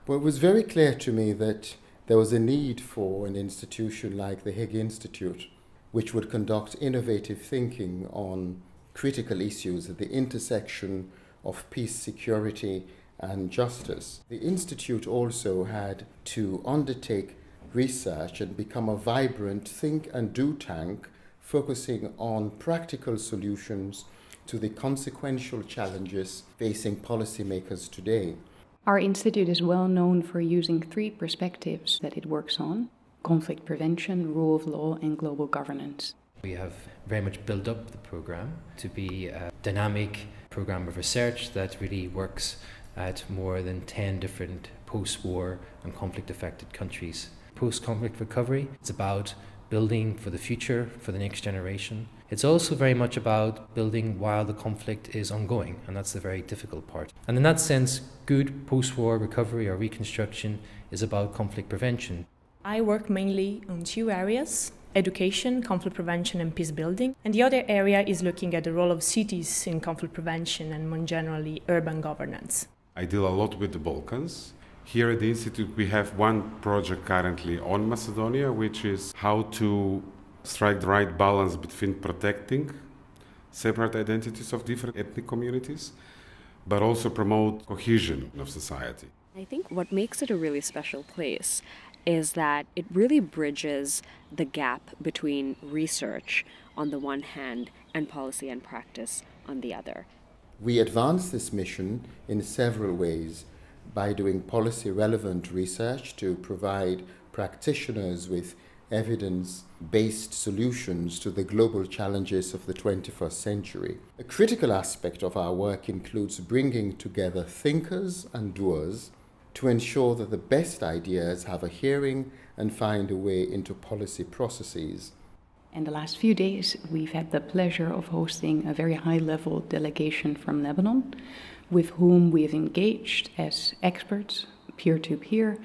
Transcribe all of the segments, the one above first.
Well, it was very clear to me that there was a need for an institution like the Hague Institute, which would conduct innovative thinking on critical issues at the intersection of peace, security, and justice. The Institute also had to undertake research and become a vibrant think and do tank, focusing on practical solutions to the consequential challenges facing policymakers today. Our institute is well known for using three perspectives that it works on: conflict prevention, rule of law, and global governance. We have very much built up the program to be a dynamic program of research that really works at more than 10 different post-war and conflict-affected countries. Post-conflict recovery, it's about building for the future, for the next generation. It's also very much about building while the conflict is ongoing, and that's the very difficult part. And in that sense, good post-war recovery or reconstruction is about conflict prevention. I work mainly on two areas: education, conflict prevention, and peace building. And the other area is looking at the role of cities in conflict prevention and more generally urban governance. I deal a lot with the Balkans. Here at the Institute we have one project currently on Macedonia, which is how to strike the right balance between protecting separate identities of different ethnic communities, but also promote cohesion of society. I think what makes it a really special place is that it really bridges the gap between research on the one hand and policy and practice on the other. We advance this mission in several ways: by doing policy-relevant research to provide practitioners with evidence-based solutions to the global challenges of the 21st century. A critical aspect of our work includes bringing together thinkers and doers to ensure that the best ideas have a hearing and find a way into policy processes. In the last few days, we've had the pleasure of hosting a very high-level delegation from Lebanon, with whom we have engaged as experts, peer-to-peer,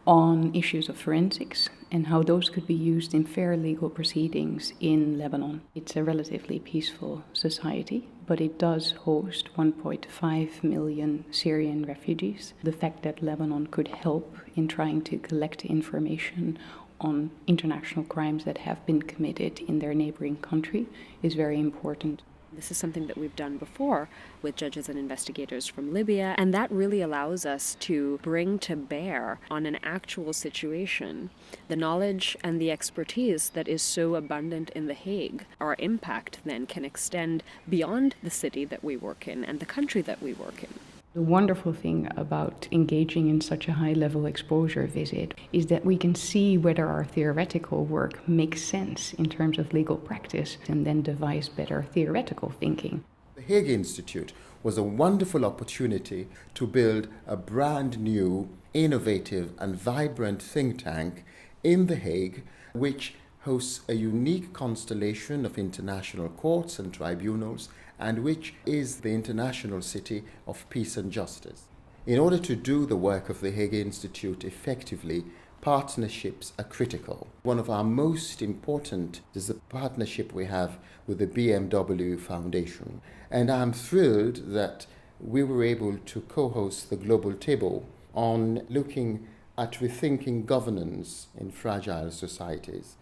on issues of forensics and how those could be used in fair legal proceedings in Lebanon. It's a relatively peaceful society, but it does host 1.5 million Syrian refugees. The fact that Lebanon could help in trying to collect information on international crimes that have been committed in their neighboring country is very important. This is something that we've done before with judges and investigators from Libya, and that really allows us to bring to bear on an actual situation the knowledge and the expertise that is so abundant in The Hague. Our impact then can extend beyond the city that we work in and the country that we work in. The wonderful thing about engaging in such a high-level exposure visit is that we can see whether our theoretical work makes sense in terms of legal practice and then devise better theoretical thinking. The Hague Institute was a wonderful opportunity to build a brand new, innovative and vibrant think tank in The Hague, which hosts a unique constellation of international courts and tribunals, and which is the international city of peace and justice. In order to do the work of the Hague Institute effectively, partnerships are critical. One of our most important is the partnership we have with the BMW Foundation. And I'm thrilled that we were able to co-host the Global Table on looking at rethinking governance in fragile societies.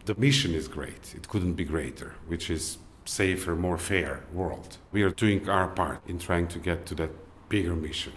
The mission is great. It couldn't be greater, which is safer, more fair world. We are doing our part in trying to get to that bigger mission.